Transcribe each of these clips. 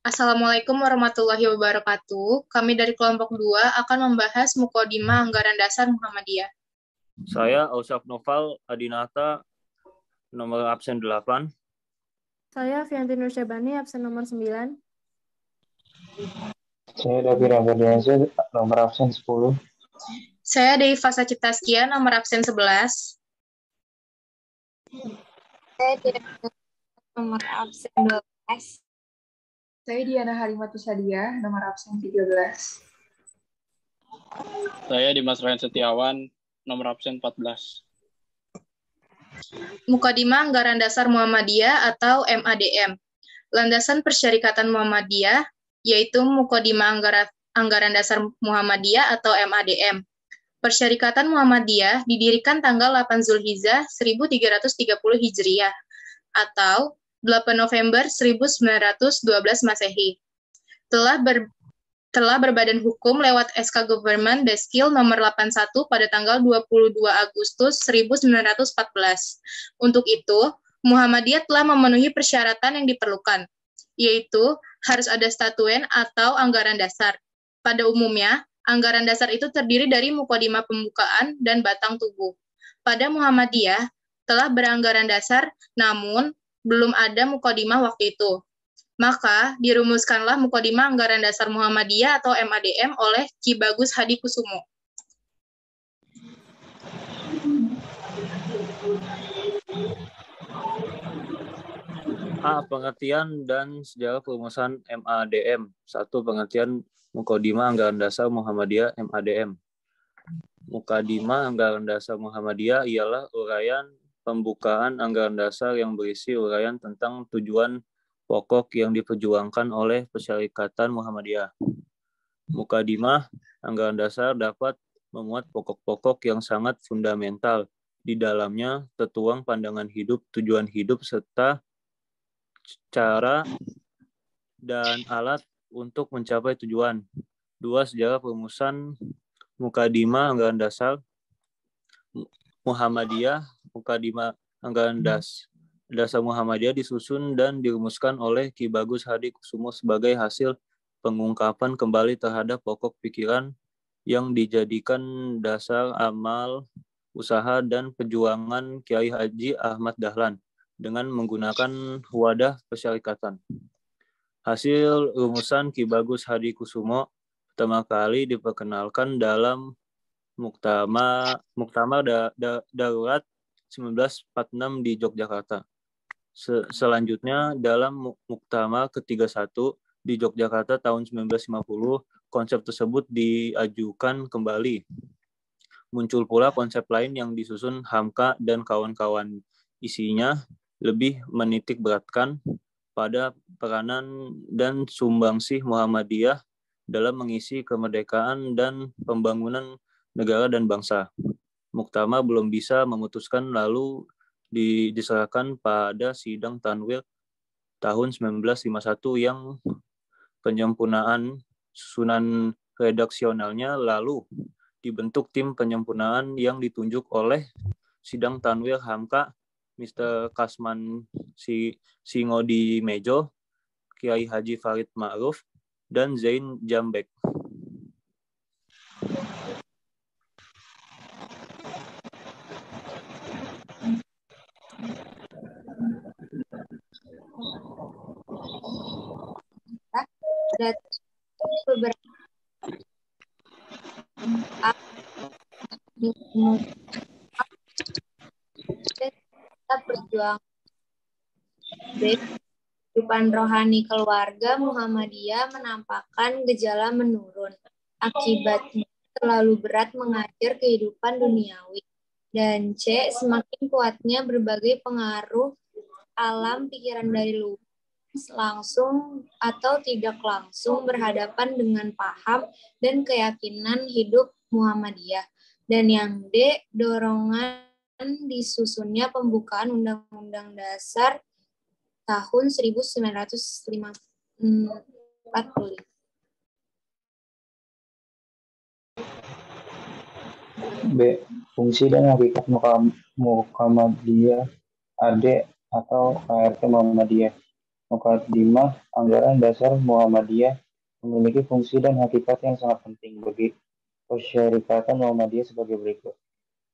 Assalamualaikum warahmatullahi wabarakatuh. Kami dari kelompok 2 akan membahas Muqaddimah Anggaran Dasar Muhammadiyah. Saya Ausaf Noval Adinata, nomor absen 8. Saya Fianti Nur Syabani, absen nomor 9. Saya Davi Rafadiansyah, nomor absen 10. Saya Deiva Ciptaskia, nomor absen 11. Saya nomor absen 12. Saya Diana Halimatus Hadiah, nomor absen 13. Saya Dimas Ryan Setiawan, nomor absen 14. Muqaddimah Anggaran Dasar Muhammadiyah atau MADM. Landasan Persyarikatan Muhammadiyah, yaitu Muqaddimah Anggaran Dasar Muhammadiyah atau MADM. Persyarikatan Muhammadiyah didirikan tanggal 8 Zulhijjah 1330 Hijriah atau 8 November 1912 Masehi. Telah berbadan hukum lewat SK Government Deskil nomor 81 pada tanggal 22 Agustus 1914. Untuk itu, Muhammadiyah telah memenuhi persyaratan yang diperlukan, yaitu harus ada statuen atau anggaran dasar. Pada umumnya, anggaran dasar itu terdiri dari muqaddimah pembukaan dan batang tubuh. Pada Muhammadiyah, telah beranggaran dasar, namun belum ada muqaddimah waktu itu. Maka, dirumuskanlah Muqaddimah Anggaran Dasar Muhammadiyah atau MADM oleh Ki Bagus Hadikusumo. A. Pengertian dan sejarah perumusan MADM. 1. Pengertian Muqaddimah Anggaran Dasar Muhammadiyah MADM. Muqaddimah Anggaran Dasar Muhammadiyah ialah uraian pembukaan anggaran dasar yang berisi uraian tentang tujuan pokok yang diperjuangkan oleh Persyarikatan Muhammadiyah. Muqaddimah anggaran dasar dapat memuat pokok-pokok yang sangat fundamental. Di dalamnya tertuang pandangan hidup, tujuan hidup, serta cara dan alat untuk mencapai tujuan. 2. Sejarah perumusan Muqaddimah Anggaran Dasar Muhammadiyah. Muqaddimah Anggaran Dasar Muhammadiyah disusun dan dirumuskan oleh Ki Bagus Hadikusumo sebagai hasil pengungkapan kembali terhadap pokok pikiran yang dijadikan dasar amal, usaha, dan perjuangan Kiai Haji Ahmad Dahlan dengan menggunakan wadah persyarikatan. Hasil rumusan Ki Bagus Hadikusumo pertama kali diperkenalkan dalam Muktamar Darurat 1946 di Yogyakarta. Selanjutnya dalam Muktamar ke-31 di Yogyakarta tahun 1950, konsep tersebut diajukan kembali. Muncul pula konsep lain yang disusun Hamka dan kawan-kawan. Isinya lebih menitik beratkan pada peranan dan sumbangsih Muhammadiyah dalam mengisi kemerdekaan dan pembangunan negara dan bangsa. Muktamar belum bisa memutuskan, lalu diserahkan pada sidang Tanwir tahun 1951 yang penyempurnaan susunan redaksionalnya, lalu dibentuk tim penyempurnaan yang ditunjuk oleh sidang Tanwir Hamka, Mr. Kasman Singodi Mejo, Kiai Haji Farid Ma'ruf, dan Zain Jambek. Beberapa kita berjuang kehidupan rohani keluarga Muhammadiyah menampakkan gejala menurun. Akibatnya terlalu berat mengajar kehidupan duniawi. Dan C. Semakin kuatnya berbagai pengaruh alam pikiran dari luar, langsung atau tidak langsung berhadapan dengan paham dan keyakinan hidup Muhammadiyah. Dan yang D. Dorongan disusunnya pembukaan Undang-Undang Dasar tahun 1945. B. Fungsi dan hakikat Muhammadiyah AD atau KRT Muhammadiyah. Mukadimah anggaran dasar Muhammadiyah memiliki fungsi dan hakikat yang sangat penting bagi persyarikatan Muhammadiyah sebagai berikut.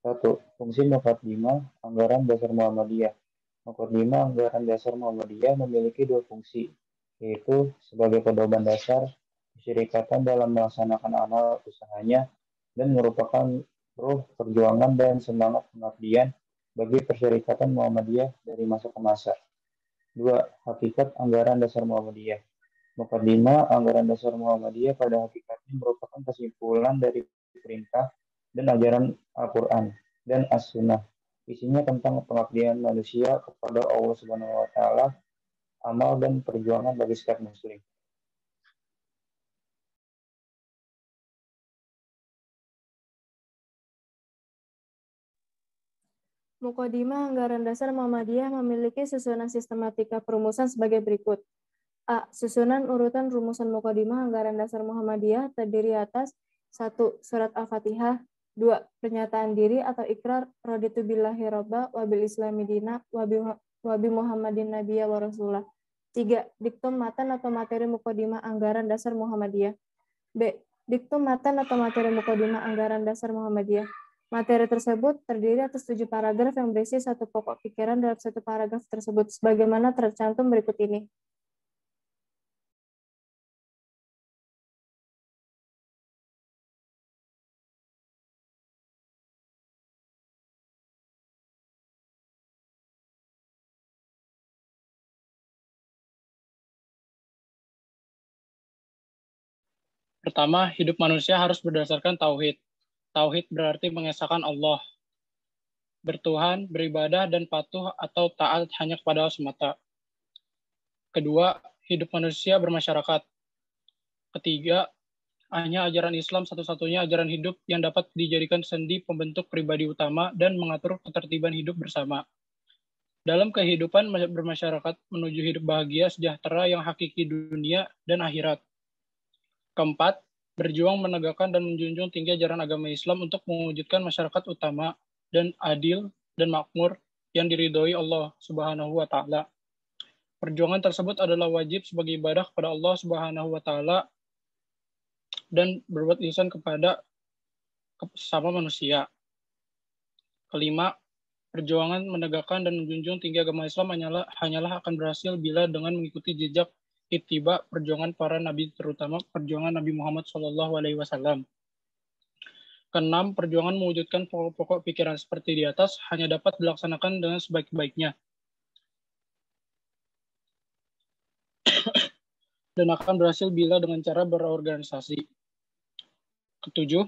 1. Fungsi Mukadimah anggaran dasar Muhammadiyah. Mukadimah anggaran dasar Muhammadiyah memiliki dua fungsi, yaitu sebagai pedoman dasar persyarikatan dalam melaksanakan amal usahanya dan merupakan ruh perjuangan dan semangat pengabdian bagi persyarikatan Muhammadiyah dari masa ke masa. 2. Hakikat anggaran dasar Muhammadiyah. Mukadimah anggaran dasar Muhammadiyah pada hakikatnya merupakan kesimpulan dari perintah dan ajaran Al-Quran dan As-Sunnah. Isinya tentang pengabdian manusia kepada Allah Subhanahu wa Ta'ala, amal dan perjuangan bagi setiap muslim. Mukadimah anggaran dasar Muhammadiyah memiliki susunan sistematika perumusan sebagai berikut. A. Susunan urutan rumusan Mukadimah anggaran dasar Muhammadiyah terdiri atas 1. Surat Al-Fatihah. 2. Pernyataan diri atau ikrar raditu billahi robba wabil islami dina wabi Muhammadin nabiyya wa rasulah. 3. Diktum matan atau materi Mukadimah anggaran dasar Muhammadiyah. B. Diktum matan atau materi Mukadimah anggaran dasar Muhammadiyah. Materi tersebut terdiri atas 7 paragraf yang berisi satu pokok pikiran dalam satu paragraf tersebut, sebagaimana tercantum berikut ini. Pertama, hidup manusia harus berdasarkan tauhid. Tauhid berarti mengesahkan Allah, bertuhan, beribadah, dan patuh atau taat hanya kepada Allah semata. Kedua, hidup manusia bermasyarakat. Ketiga, hanya ajaran Islam satu-satunya ajaran hidup yang dapat dijadikan sendi pembentuk pribadi utama dan mengatur ketertiban hidup bersama. Dalam kehidupan bermasyarakat menuju hidup bahagia, sejahtera yang hakiki dunia dan akhirat. Keempat, berjuang menegakkan dan menjunjung tinggi ajaran agama Islam untuk mewujudkan masyarakat utama dan adil dan makmur yang diridhoi Allah Subhanahu wa Ta'ala. Perjuangan tersebut adalah wajib sebagai ibadah kepada Allah Subhanahu wa Ta'ala dan berbuat ihsan kepada sesama manusia. Kelima, perjuangan menegakkan dan menjunjung tinggi agama Islam hanyalah akan berhasil bila dengan mengikuti jejak ittiba perjuangan para nabi, terutama perjuangan Nabi Muhammad SAW. Keenam, perjuangan mewujudkan pokok-pokok pikiran seperti di atas hanya dapat dilaksanakan dengan sebaik-baiknya dan akan berhasil bila dengan cara berorganisasi. Ketujuh,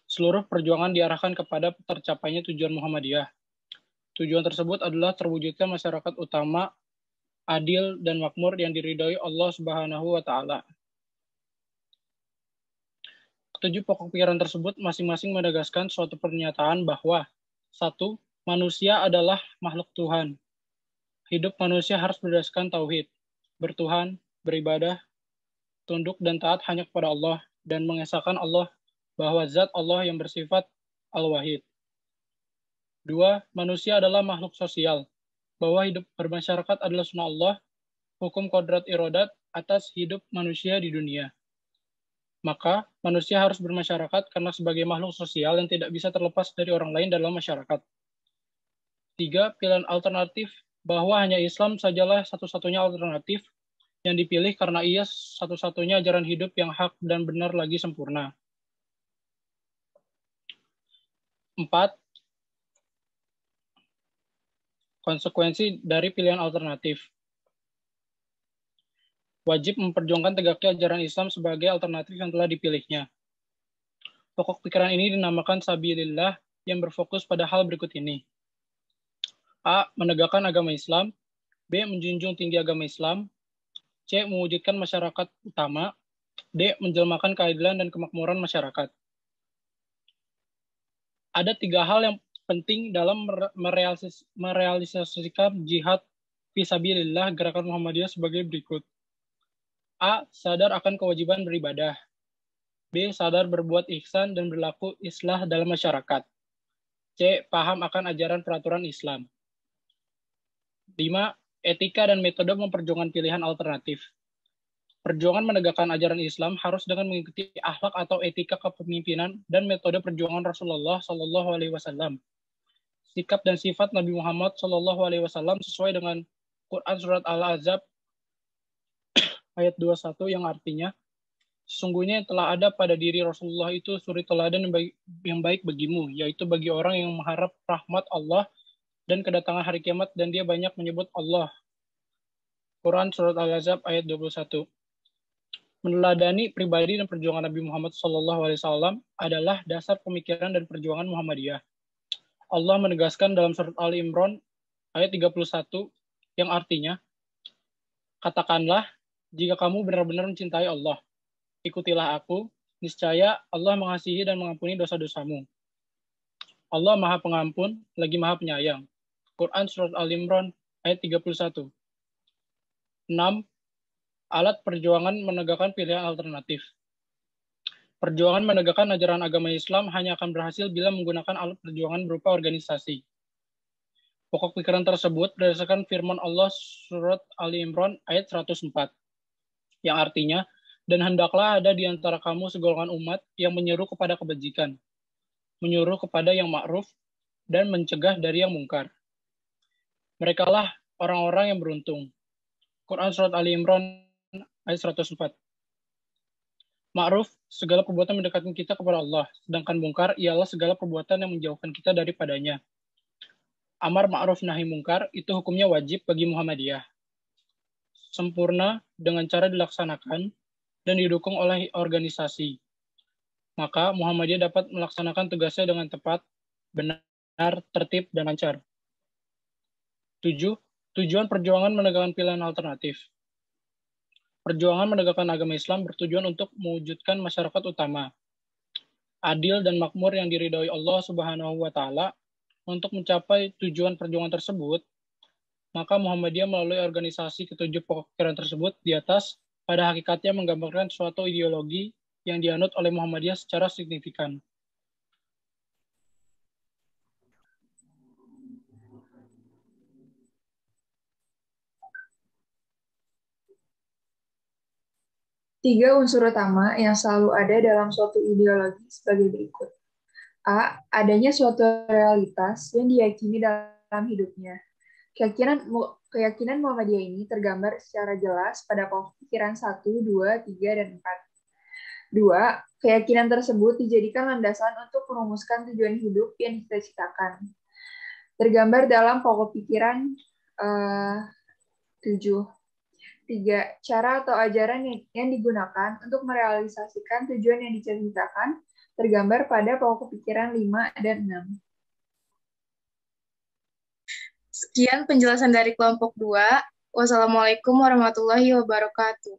seluruh perjuangan diarahkan kepada tercapainya tujuan Muhammadiyah. Tujuan tersebut adalah terwujudnya masyarakat utama, adil dan makmur yang diridhoi Allah Subhanahu wa Ta'ala. Ketujuh pokok pikiran tersebut masing-masing menegaskan suatu pernyataan bahwa 1. Manusia adalah makhluk Tuhan. Hidup manusia harus berdasarkan tauhid, bertuhan, beribadah, tunduk dan taat hanya kepada Allah dan mengesahkan Allah bahwa zat Allah yang bersifat Al-Wahid. 2. Manusia adalah makhluk sosial, bahwa hidup bermasyarakat adalah sunnah Allah, hukum kodrat irodat atas hidup manusia di dunia. Maka, manusia harus bermasyarakat karena sebagai makhluk sosial yang tidak bisa terlepas dari orang lain dalam masyarakat. 3. Pilihan alternatif, bahwa hanya Islam sajalah satu-satunya alternatif yang dipilih karena ia satu-satunya ajaran hidup yang hak dan benar lagi sempurna. 4. Konsekuensi dari pilihan alternatif. Wajib memperjuangkan tegaknya ajaran Islam sebagai alternatif yang telah dipilihnya. Pokok pikiran ini dinamakan Sabilillah yang berfokus pada hal berikut ini. A. Menegakkan agama Islam. B. Menjunjung tinggi agama Islam. C. Mewujudkan masyarakat utama. D. Menjelmakan keadilan dan kemakmuran masyarakat. Ada 3 hal yang penting dalam merealisasikan jihad fisabilillah gerakan Muhammadiyah sebagai berikut. A. Sadar akan kewajiban beribadah. B. Sadar berbuat ihsan dan berlaku islah dalam masyarakat. C. Paham akan ajaran peraturan Islam. 5. Etika dan metode memperjuangkan pilihan alternatif. Perjuangan menegakkan ajaran Islam harus dengan mengikuti akhlak atau etika kepemimpinan dan metode perjuangan Rasulullah Shallallahu Alaihi Wasallam. Sikap dan sifat Nabi Muhammad Shallallahu Alaihi Wasallam sesuai dengan Quran Surat Al-Ahzab ayat 21 yang artinya, sesungguhnya telah ada pada diri Rasulullah itu suri teladan yang baik bagimu, yaitu bagi orang yang mengharap rahmat Allah dan kedatangan hari kiamat, dan dia banyak menyebut Allah. Quran Surat Al-Ahzab ayat 21. Meneladani pribadi dan perjuangan Nabi Muhammad SAW adalah dasar pemikiran dan perjuangan Muhammadiyah. Allah menegaskan dalam surat Ali Imran ayat 31 yang artinya, katakanlah, jika kamu benar-benar mencintai Allah, ikutilah aku, niscaya Allah mengasihi dan mengampuni dosa-dosamu. Allah Maha Pengampun, lagi Maha Penyayang. Quran Surat Ali Imran ayat 31. 6. Alat perjuangan menegakkan pilihan alternatif. Perjuangan menegakkan ajaran agama Islam hanya akan berhasil bila menggunakan alat perjuangan berupa organisasi. Pokok pikiran tersebut berdasarkan firman Allah Surat Ali Imran ayat 104, yang artinya, dan hendaklah ada di antara kamu segolongan umat yang menyeru kepada kebajikan, menyuruh kepada yang ma'ruf, dan mencegah dari yang mungkar. Merekalah orang-orang yang beruntung. Quran Surat Ali Imran ayat 104. Ma'ruf, segala perbuatan mendekatkan kita kepada Allah, sedangkan mungkar ialah segala perbuatan yang menjauhkan kita daripadanya. Amar ma'ruf nahi mungkar itu hukumnya wajib bagi Muhammadiyah. Sempurna dengan cara dilaksanakan dan didukung oleh organisasi. Maka Muhammadiyah dapat melaksanakan tugasnya dengan tepat, benar, tertib, dan lancar. 7. Tujuan perjuangan menegakkan pilihan alternatif. Perjuangan menegakkan agama Islam bertujuan untuk mewujudkan masyarakat utama, adil dan makmur yang diridhoi Allah Subhanahu wa Ta'ala. Untuk mencapai tujuan perjuangan tersebut, maka Muhammadiyah melalui organisasi ketujuh pokok pikiran tersebut di atas pada hakikatnya menggambarkan suatu ideologi yang dianut oleh Muhammadiyah secara signifikan. Tiga unsur utama yang selalu ada dalam suatu ideologi sebagai berikut. A. Adanya suatu realitas yang diyakini dalam hidupnya. Keyakinan Muhammadiyah ini tergambar secara jelas pada pokok pikiran 1, 2, 3, dan 4. 2. Keyakinan tersebut dijadikan landasan untuk merumuskan tujuan hidup yang dicita-citakan. Tergambar dalam pokok pikiran 7. 3. Cara atau ajaran yang digunakan untuk merealisasikan tujuan yang dicita-citakan tergambar pada pokok pikiran 5 dan 6. Sekian penjelasan dari kelompok 2. Wassalamualaikum warahmatullahi wabarakatuh.